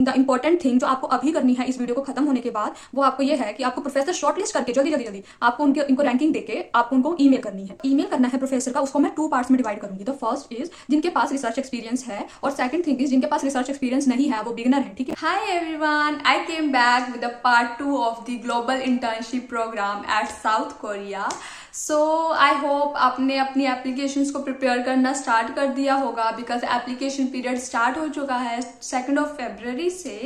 The important thing जो आपको अभी करनी है इस वीडियो को खत्म होने के बाद, वो आपको ये है कि आपको प्रोफेसर शॉर्टलिस्ट करके जल्दी आपको इनको रैंकिंग देके आपको उनको ईमेल करनी है। ईमेल करना है प्रोफेसर का, उसको मैं 2 पार्ट्स में डिवाइड करूंगी। द फर्स्ट इज जिनके पास रिसर्च एक्सपीरियंस है, और सेकंड थिंग इज जिनके पास रिसर्च एक्सपीरियंस नहीं है, वो बिगिनर है। ठीक है। Hi everyone, I came back with the part 2 of the global internship program at South Korea. So I hope आपने अपनी एप्लीकेशंस को प्रिपेयर करना स्टार्ट कर दिया होगा, बिकॉज एप्लीकेशन पीरियड स्टार्ट हो चुका है 2 फरवरी से।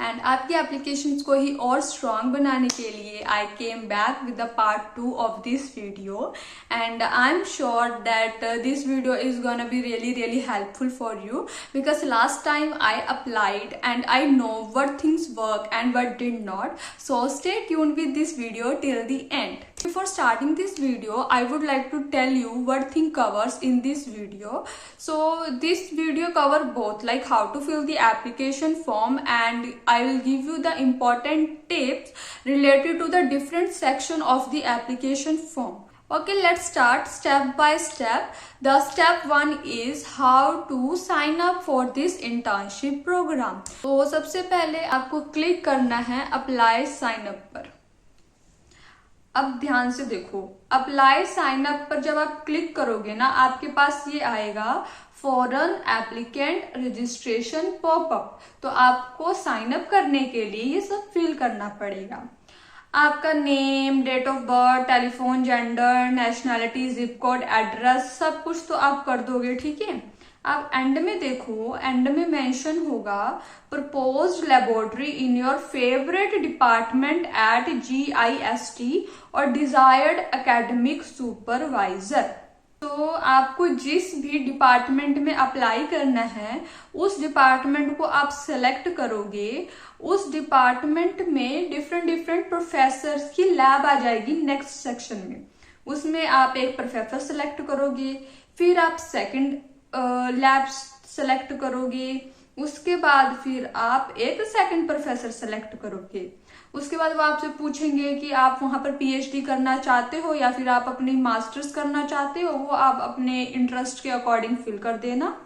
एंड आपकी एप्लीकेशंस को ही और स्ट्रॉन्ग बनाने के लिए I came back with the part 2 of this video, and I am sure that this video is gonna be really helpful for you, because last time I applied and I know what things work and what did not. So stay tuned with this video till the end. Before starting this video, I would like to tell you what thing covers in this video. So this video cover both like how to fill the application form, and I will give you the important tips related to the different section of the application form. Okay, let's start step by step. The step 1 is how to sign up for this internship program. तो सबसे पहले आपको click करना है apply sign up पर। अब ध्यान से देखो, अप्लाई साइन अप पर जब आप क्लिक करोगे ना, आपके पास ये आएगा फॉरेन एप्लीकेंट रजिस्ट्रेशन पॉपअप। तो आपको साइन अप करने के लिए ये सब फिल करना पड़ेगा। आपका name, date of birth, telephone, gender, nationality, zip code, address, सब कुछ तो आप कर दोगे। ठीक है। आप एंड में देखो, एंड में मेंशन होगा proposed laboratory in your favourite department at GIST और डिजायर्ड एकेडमिक सुपरवाइजर। तो आपको जिस भी डिपार्टमेंट में अप्लाई करना है उस डिपार्टमेंट को आप सेलेक्ट करोगे। उस डिपार्टमेंट में डिफरेंट प्रोफेसर्स की लैब आ जाएगी नेक्स्ट सेक्शन में। उसमें आप एक प्रोफेसर सेलेक्ट करोगे, फिर आप सेकंड लैब सेलेक्ट करोगे, उसके बाद फिर आप एक सेकंड प्रोफेसर सेलेक्ट करोगे। उसके बाद वो आपसे पूछेंगे कि आप वहां पर PhD करना चाहते हो या फिर आप अपनी मास्टर्स करना चाहते हो। वो आप अपने इंटरेस्ट के अकॉर्डिंग फिल कर देना।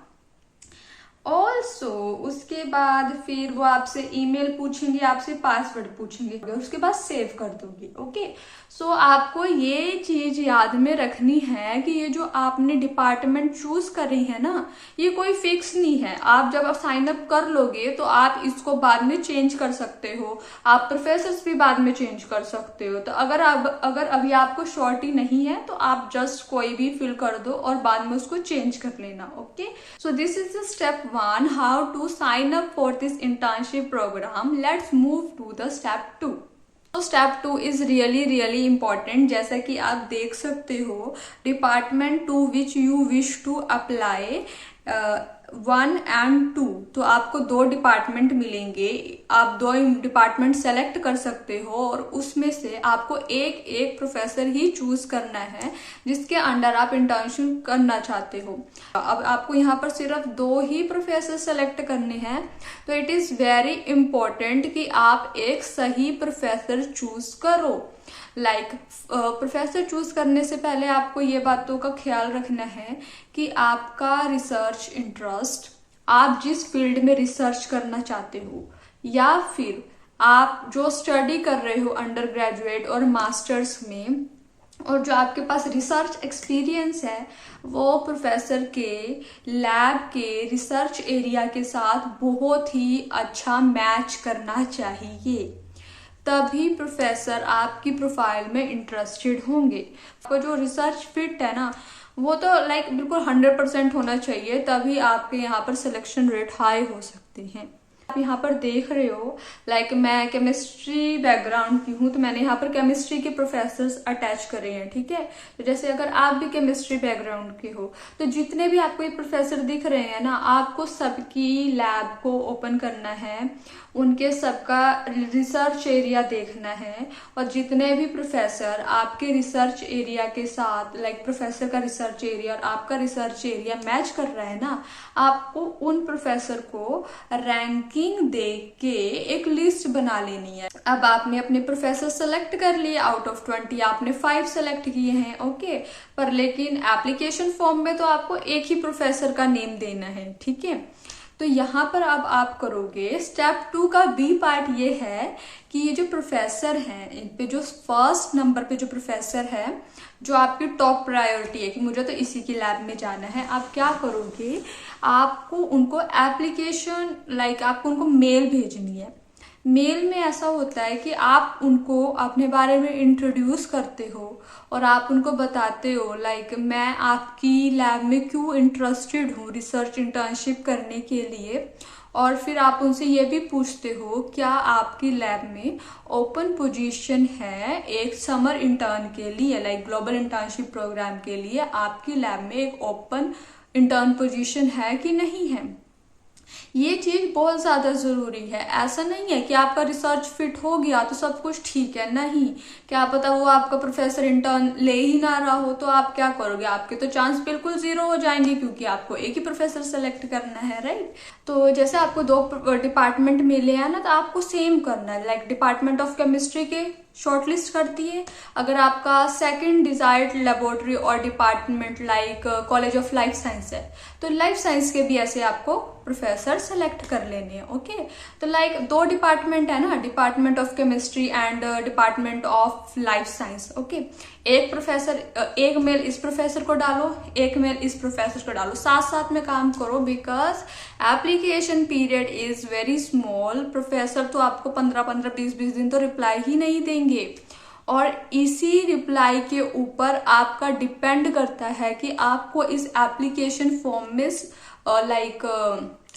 ऑल्सो उसके बाद फिर वो आपसे ईमेल पूछेंगे, आपसे पासवर्ड पूछेंगे, उसके बाद सेव कर दोगे। ओके। सो आपको ये चीज याद में रखनी है कि ये जो आपने डिपार्टमेंट चूज करी है ना, ये कोई फिक्स नहीं है। आप जब साइन अप कर लोगे तो आप इसको बाद में चेंज कर सकते हो। आप प्रोफेसर्स भी बाद में चेंज कर सकते हो। तो अगर अभी आपको श्योरिटी नहीं है तो आप जस्ट कोई भी फिल कर दो और बाद में उसको चेंज कर लेना। Okay. So this is the step 1, how to sign up for this internship program. Let's move to the step 2. तो स्टेप 2 इज रियली इंपॉर्टेंट। जैसा कि आप देख सकते हो, department to which you wish to apply 1 and 2। तो आपको 2 department मिलेंगे। आप 2 डिपार्टमेंट सेलेक्ट कर सकते हो और उसमें से आपको एक प्रोफेसर ही चूज करना है जिसके अंडर आप इंटर्नशिप करना चाहते हो। अब आपको यहाँ पर सिर्फ 2 ही प्रोफेसर सेलेक्ट करने हैं। तो इट इज वेरी इंपॉर्टेंट कि आप एक सही प्रोफेसर चूज करो। प्रोफेसर चूज करने से पहले आपको ये बातों का ख्याल रखना है कि आपका रिसर्च इंटरेस्ट, आप जिस फील्ड में रिसर्च करना चाहते हो या फिर आप जो स्टडी कर रहे हो अंडर ग्रेजुएट और मास्टर्स में, और जो आपके पास रिसर्च एक्सपीरियंस है, वो प्रोफेसर के लैब के रिसर्च एरिया के साथ बहुत ही अच्छा मैच करना चाहिए। तभी प्रोफेसर आपकी प्रोफाइल में इंटरेस्टेड होंगे। आपका जो रिसर्च फिट है ना, वो तो बिल्कुल 100% होना चाहिए, तभी आपके यहाँ पर सिलेक्शन रेट हाई हो सकते हैं। आप यहाँ पर देख रहे हो, मैं केमिस्ट्री बैकग्राउंड की हूँ, तो मैंने यहाँ पर केमिस्ट्री के प्रोफेसर्स अटैच करे हैं। ठीक है। तो जैसे अगर आप भी केमिस्ट्री बैकग्राउंड के हो, तो जितने भी आपको ये प्रोफेसर दिख रहे हैं ना, आपको सबकी लैब को ओपन करना है, उनके सबका रिसर्च एरिया देखना है, और जितने भी प्रोफेसर आपके रिसर्च एरिया के साथ प्रोफेसर का रिसर्च एरिया और आपका रिसर्च एरिया मैच कर रहा है ना, आपको उन प्रोफेसर को रैंकिंग दे के एक लिस्ट बना लेनी है। अब आपने अपने प्रोफेसर सेलेक्ट कर लिए, आउट ऑफ 20 आपने 5 सेलेक्ट किए हैं। ओके। पर लेकिन एप्लीकेशन फॉर्म में तो आपको एक ही प्रोफेसर का नेम देना है। ठीक है। तो यहाँ पर अब आप करोगे स्टेप 2 का बी पार्ट ये है कि ये जो प्रोफेसर हैं, इन पे जो फर्स्ट नंबर पे जो प्रोफेसर है, जो आपकी टॉप प्रायोरिटी है कि मुझे तो इसी की लैब में जाना है, आप क्या करोगे, आपको उनको एप्लीकेशन आपको उनको मेल भेजनी है। मेल में ऐसा होता है कि आप उनको अपने बारे में इंट्रोड्यूस करते हो और आप उनको बताते हो मैं आपकी लैब में क्यों इंटरेस्टेड हूँ रिसर्च इंटर्नशिप करने के लिए, और फिर आप उनसे ये भी पूछते हो क्या आपकी लैब में ओपन पोजीशन है एक समर इंटर्न के लिए, ग्लोबल इंटर्नशिप प्रोग्राम के लिए आपकी लैब में एक ओपन इंटर्न पोजीशन है कि नहीं है। ये चीज बहुत ज्यादा जरूरी है। ऐसा नहीं है कि आपका रिसर्च फिट हो गया तो सब कुछ ठीक है, नहीं, क्या पता वो आपका प्रोफेसर इंटर्न ले ही ना रहा हो तो आप क्या करोगे, आपके तो चांस बिल्कुल 0 हो जाएंगे क्योंकि आपको एक ही प्रोफेसर सेलेक्ट करना है, राइट। तो जैसे आपको 2 डिपार्टमेंट मिले हैं ना, तो आपको सेम करना है। डिपार्टमेंट ऑफ केमिस्ट्री के शॉर्टलिस्ट करती है। अगर आपका सेकंड डिजायर्ड लेबोरेटरी और department college of life science है तो लाइफ साइंस के भी ऐसे आपको प्रोफेसर सेलेक्ट कर लेने हैं। ओके, तो 2 डिपार्टमेंट है ना, department of chemistry and department of life science. Okay, एक प्रोफेसर, एक मेल इस प्रोफेसर को डालो, एक मेल इस प्रोफेसर को डालो, साथ साथ में काम करो because application period is very small. Professor तो आपको 15-15, 20-20 दिन तो रिप्लाई ही नहीं देंगे और इसी रिप्लाई के ऊपर आपका डिपेंड करता है कि आपको इस एप्लीकेशन फॉर्म में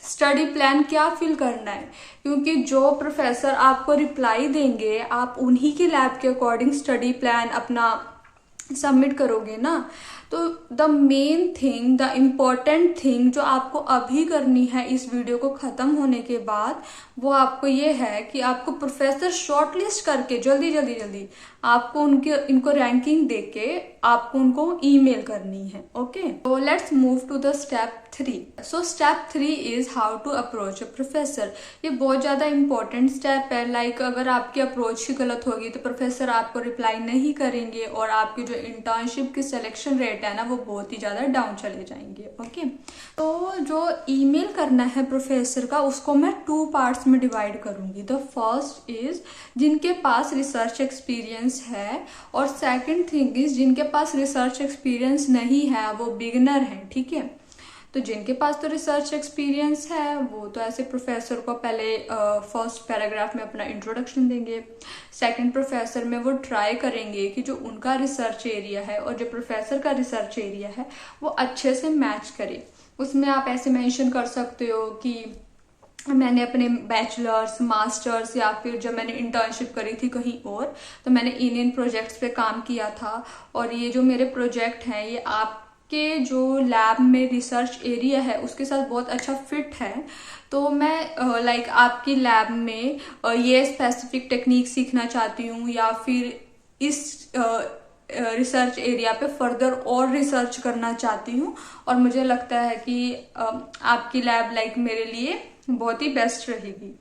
स्टडी प्लान क्या फिल करना है, क्योंकि जो प्रोफेसर आपको रिप्लाई देंगे आप उन्हीं के लैब के अकॉर्डिंग स्टडी प्लान अपना सबमिट करोगे ना। तो the main thing, the important thing जो आपको अभी करनी है इस वीडियो को खत्म होने के बाद, वो आपको ये है कि आपको प्रोफेसर शॉर्टलिस्ट करके जल्दी आपको इनको रैंकिंग देके आपको उनको ईमेल करनी है। ओके, तो let's move to the step 3। So step 3 is how to approach a professor. ये बहुत ज्यादा इंपॉर्टेंट स्टेप है। अगर आपकी अप्रोच ही गलत होगी तो प्रोफेसर आपको रिप्लाई नहीं करेंगे और आपकी जो इंटर्नशिप की सिलेक्शन रेट है ना वो बहुत ही ज्यादा डाउन चले जाएंगे। ओके, तो जो ईमेल करना है प्रोफेसर का उसको मैं 2 पार्ट्स में डिवाइड करूंगी। द फर्स्ट इज जिनके पास रिसर्च एक्सपीरियंस है और सेकंड थिंग इज जिनके पास रिसर्च एक्सपीरियंस नहीं है, वो बिगिनर है। ठीक है, तो जिनके पास तो रिसर्च एक्सपीरियंस है वो तो ऐसे प्रोफेसर को पहले फर्स्ट पैराग्राफ में अपना इंट्रोडक्शन देंगे। सेकंड प्रोफेसर में वो ट्राई करेंगे कि जो उनका रिसर्च एरिया है और जो प्रोफेसर का रिसर्च एरिया है वो अच्छे से मैच करे। उसमें आप ऐसे मेंशन कर सकते हो कि मैंने अपने बैचलर्स, मास्टर्स या फिर जब मैंने इंटर्नशिप करी थी कहीं और तो मैंने इन प्रोजेक्ट्स पे काम किया था और ये जो मेरे प्रोजेक्ट हैं ये आपके जो लैब में रिसर्च एरिया है उसके साथ बहुत अच्छा फिट है। तो मैं आपकी लैब में ये स्पेसिफिक टेक्निक सीखना चाहती हूँ या फिर इस रिसर्च एरिया पे फर्दर और रिसर्च करना चाहती हूँ और मुझे लगता है कि आपकी लैब मेरे लिए बहुत ही बेस्ट रहेगी।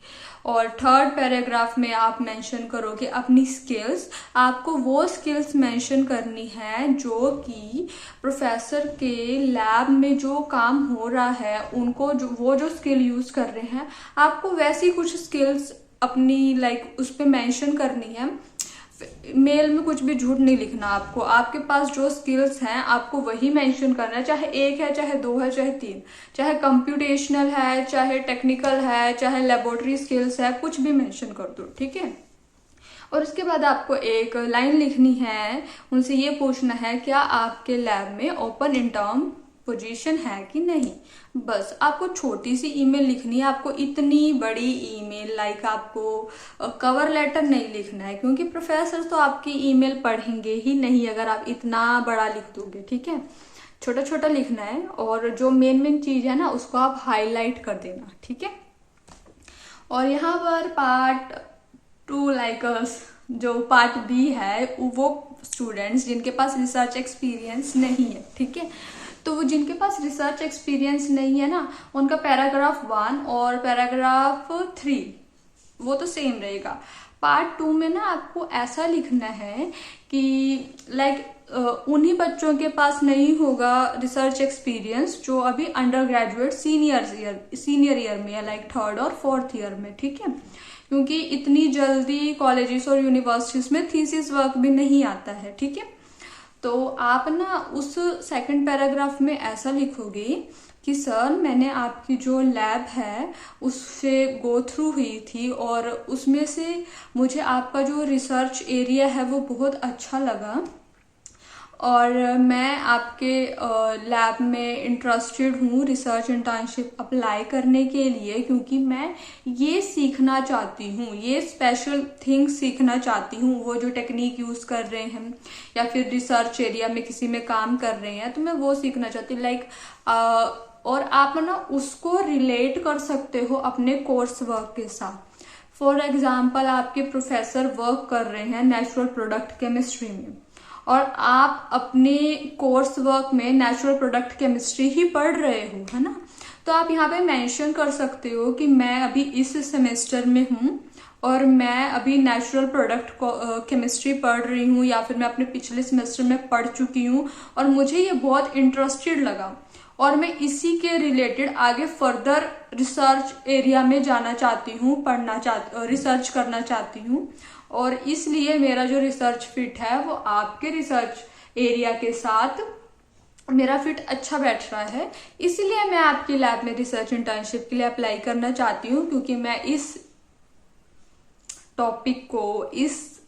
और थर्ड पैराग्राफ में आप मेंशन करोगे अपनी स्किल्स। आपको वो स्किल्स मेंशन करनी है जो कि प्रोफेसर के लैब में जो काम हो रहा है उनको वो जो स्किल यूज कर रहे हैं आपको वैसी कुछ स्किल्स अपनी उस पे मेंशन करनी है। मेल में कुछ भी झूठ नहीं लिखना आपको, आपके पास जो स्किल्स हैं आपको वही मेंशन करना है, चाहे 1 है, चाहे 2 है, चाहे 3, चाहे कंप्यूटेशनल है, चाहे टेक्निकल है, चाहे लेबोरेटरी स्किल्स है, कुछ भी मेंशन कर दो। ठीक है, और उसके बाद आपको एक लाइन लिखनी है, उनसे ये पूछना है क्या आपके लैब में ओपन इंटर्न पोजीशन है कि नहीं। बस आपको छोटी सी ईमेल लिखनी है, आपको इतनी बड़ी ईमेल आपको कवर लेटर नहीं लिखना है क्योंकि प्रोफेसर तो आपकी ईमेल पढ़ेंगे ही नहीं अगर आप इतना बड़ा लिख दोगे। ठीक है, छोटा छोटा लिखना है और जो मेन चीज है ना उसको आप हाईलाइट कर देना। ठीक है, और यहाँ पर पार्ट 2 जो पार्ट बी है वो स्टूडेंट्स जिनके पास रिसर्च एक्सपीरियंस नहीं है। ठीक है, तो वो जिनके पास रिसर्च एक्सपीरियंस नहीं है ना उनका पैराग्राफ 1 और पैराग्राफ 3 वो तो सेम रहेगा। पार्ट 2 में ना आपको ऐसा लिखना है कि उन्हीं बच्चों के पास नहीं होगा रिसर्च एक्सपीरियंस जो अभी अंडर ग्रेजुएट सीनियर ईयर में है, लाइक 3rd और 4th ईयर में, ठीक है। क्योंकि इतनी जल्दी कॉलेजेस और यूनिवर्सिटीज में थीसिस वर्क भी नहीं आता है, ठीक है। तो आप ना उस सेकंड पैराग्राफ में ऐसा लिखोगे कि सर मैंने आपकी जो लैब है उससे गो थ्रू हुई थी और उसमें से मुझे आपका जो रिसर्च एरिया है वो बहुत अच्छा लगा और मैं आपके लैब में इंटरेस्टेड हूँ रिसर्च इंटर्नशिप अप्लाई करने के लिए, क्योंकि मैं ये सीखना चाहती हूँ, ये स्पेशल थिंग्स सीखना चाहती हूँ, वो जो टेक्निक यूज़ कर रहे हैं या फिर रिसर्च एरिया में किसी में काम कर रहे हैं तो मैं वो सीखना चाहती हूँ। और आप ना उसको रिलेट कर सकते हो अपने कोर्स वर्क के साथ। फॉर एग्जाम्पल आपके प्रोफेसर वर्क कर रहे हैं नेचुरल प्रोडक्ट केमिस्ट्री में और आप अपने कोर्स वर्क में नेचुरल प्रोडक्ट केमिस्ट्री ही पढ़ रहे हो, है ना। तो आप यहाँ पे मेंशन कर सकते हो कि मैं अभी इस सेमेस्टर में हूँ और मैं अभी नेचुरल प्रोडक्ट केमिस्ट्री पढ़ रही हूँ या फिर मैं अपने पिछले सेमेस्टर में पढ़ चुकी हूँ और मुझे ये बहुत इंटरेस्टेड लगा और मैं इसी के रिलेटेड आगे फर्दर रिसर्च एरिया में जाना चाहती हूँ, रिसर्च करना चाहती हूँ और इसलिए मेरा जो रिसर्च फिट है वो आपके रिसर्च एरिया के साथ मेरा फिट अच्छा बैठ रहा है, इसलिए मैं आपकी लैब में रिसर्च इंटर्नशिप के लिए अप्लाई करना चाहती हूँ, क्योंकि मैं इस टॉपिक को, इस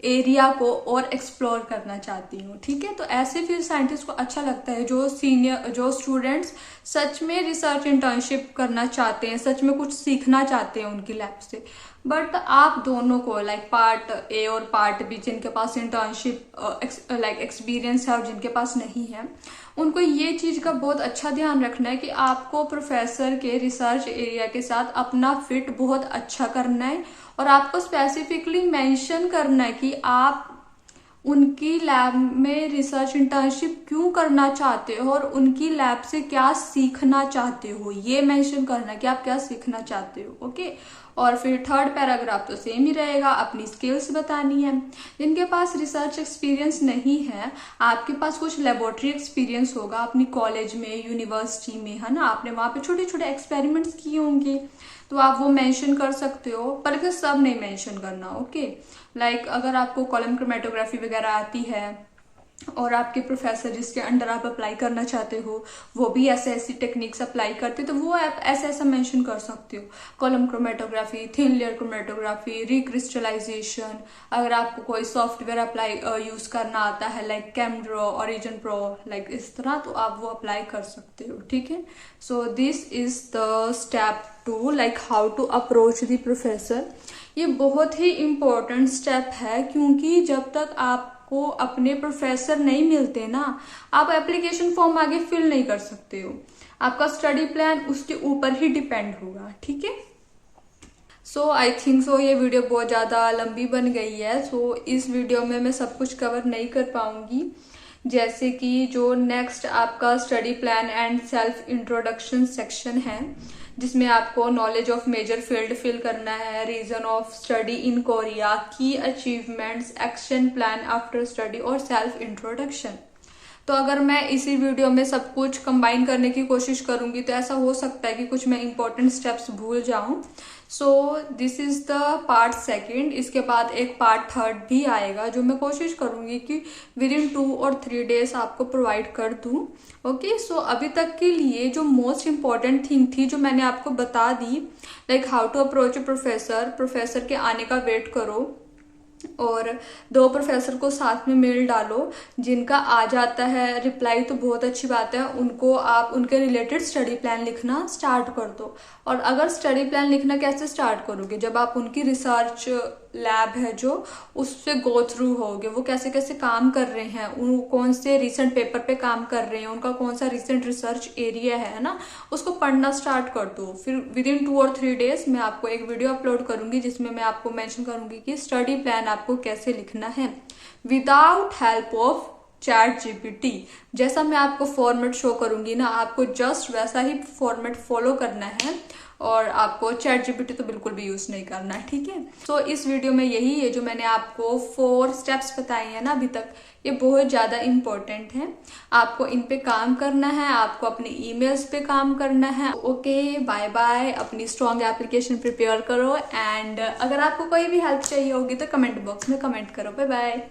एरिया को और एक्सप्लोर करना चाहती हूँ, ठीक है। तो ऐसे फिर साइंटिस्ट को अच्छा लगता है जो स्टूडेंट्स सच में रिसर्च इंटर्नशिप करना चाहते हैं, सच में कुछ सीखना चाहते हैं उनकी लैब से। बट आप दोनों को पार्ट ए और पार्ट बी, जिनके पास इंटर्नशिप एक्सपीरियंस है और जिनके पास नहीं है, उनको ये चीज का बहुत अच्छा ध्यान रखना है कि आपको प्रोफेसर के रिसर्च एरिया के साथ अपना फिट बहुत अच्छा करना है और आपको स्पेसिफिकली मेंशन करना है कि आप उनकी लैब में रिसर्च इंटर्नशिप क्यों करना चाहते हो और उनकी लैब से क्या सीखना चाहते हो, ये मेंशन करना कि आप क्या सीखना चाहते हो, ओके। और फिर 3rd पैराग्राफ तो सेम ही रहेगा, अपनी स्किल्स बतानी है। जिनके पास रिसर्च एक्सपीरियंस नहीं है, आपके पास कुछ लेबोरेटरी एक्सपीरियंस होगा अपनी कॉलेज में, यूनिवर्सिटी में, है ना, आपने वहां पे छोटे छोटे एक्सपेरिमेंट्स किए होंगे तो आप वो मेंशन कर सकते हो, पर लेकिन सब नहीं मेंशन करना, ओके। अगर आपको कॉलम क्रोमेटोग्राफी वगैरह आती है और आपके प्रोफेसर जिसके अंडर आप अप्लाई करना चाहते हो वो भी ऐसी टेक्निक्स अप्लाई करते तो वो आप ऐसा मेंशन कर सकते हो, column chromatography, thin layer chromatography, recrystallisation. अगर आपको कोई सॉफ्टवेयर अप्लाई यूज करना आता है लाइक कैमड्रो, ओरिजिन प्रो, इस तरह, तो आप वो अप्लाई कर सकते हो, ठीक है। So this is the step 2, how to approach the professor. ये बहुत ही इम्पोर्टेंट स्टेप है, क्योंकि जब तक आपको अपने प्रोफेसर नहीं मिलते ना, आप एप्लीकेशन फॉर्म आगे फिल नहीं कर सकते हो। आपका स्टडी प्लान उसके ऊपर ही डिपेंड होगा, ठीक है। सो आई थिंक सो ये वीडियो बहुत ज़्यादा लंबी बन गई है। सो इस वीडियो में मैं सब कुछ कवर नहीं कर पाऊंगी, जैसे कि जो नेक्स्ट आपका study plan and self introduction section है, जिसमें आपको knowledge of major field fill करना है, reason of study in Korea, की achievements, action plan after study और सेल्फ इंट्रोडक्शन। तो अगर मैं इसी वीडियो में सब कुछ कंबाइन करने की कोशिश करूंगी तो ऐसा हो सकता है कि कुछ मैं इंपॉर्टेंट स्टेप्स भूल जाऊं। सो दिस इज द पार्ट 2। इसके बाद एक पार्ट 3 भी आएगा जो मैं कोशिश करूंगी कि विद इन 2 और 3 डेज आपको प्रोवाइड कर दूं, ओके। सो अभी तक के लिए जो मोस्ट इम्पॉर्टेंट थिंग थी जो मैंने आपको बता दी, how to approach a professor के आने का वेट करो और 2 प्रोफेसर को साथ में मेल डालो, जिनका आ जाता है रिप्लाई तो बहुत अच्छी बात है, उनको आप उनके रिलेटेड स्टडी प्लान लिखना स्टार्ट कर दो। और अगर स्टडी प्लान लिखना कैसे स्टार्ट करोगे, जब आप उनकी रिसर्च लैब है जो उससे गो थ्रू होगे, वो कैसे कैसे काम कर रहे हैं, उन कौन से रिसेंट पेपर पे काम कर रहे हैं, उनका कौन सा रिसेंट रिसर्च एरिया है ना, उसको पढ़ना स्टार्ट कर दो। फिर विद इन 2 और 3 डेज मैं आपको एक वीडियो अपलोड करूंगी जिसमें मैं आपको मेंशन करूंगी कि स्टडी प्लान आपको कैसे लिखना है विदाउट हेल्प ऑफ ChatGPT। जैसा मैं आपको फॉर्मेट शो करूंगी ना, आपको जस्ट वैसा ही फॉर्मेट फॉलो करना है और आपको ChatGPT तो बिल्कुल भी यूज नहीं करना है, ठीक है। तो इस वीडियो में यही है जो मैंने आपको 4 स्टेप्स बताए हैं ना अभी तक, ये बहुत ज़्यादा इम्पोर्टेंट है। आपको इन पे काम करना है, आपको अपने ईमेल्स पे काम करना है। Okay, bye bye. अपनी स्ट्रॉन्ग एप्लीकेशन प्रिपेयर करो, एंड अगर आपको कोई भी हेल्प चाहिए होगी तो कमेंट बॉक्स में कमेंट करो। Bye bye.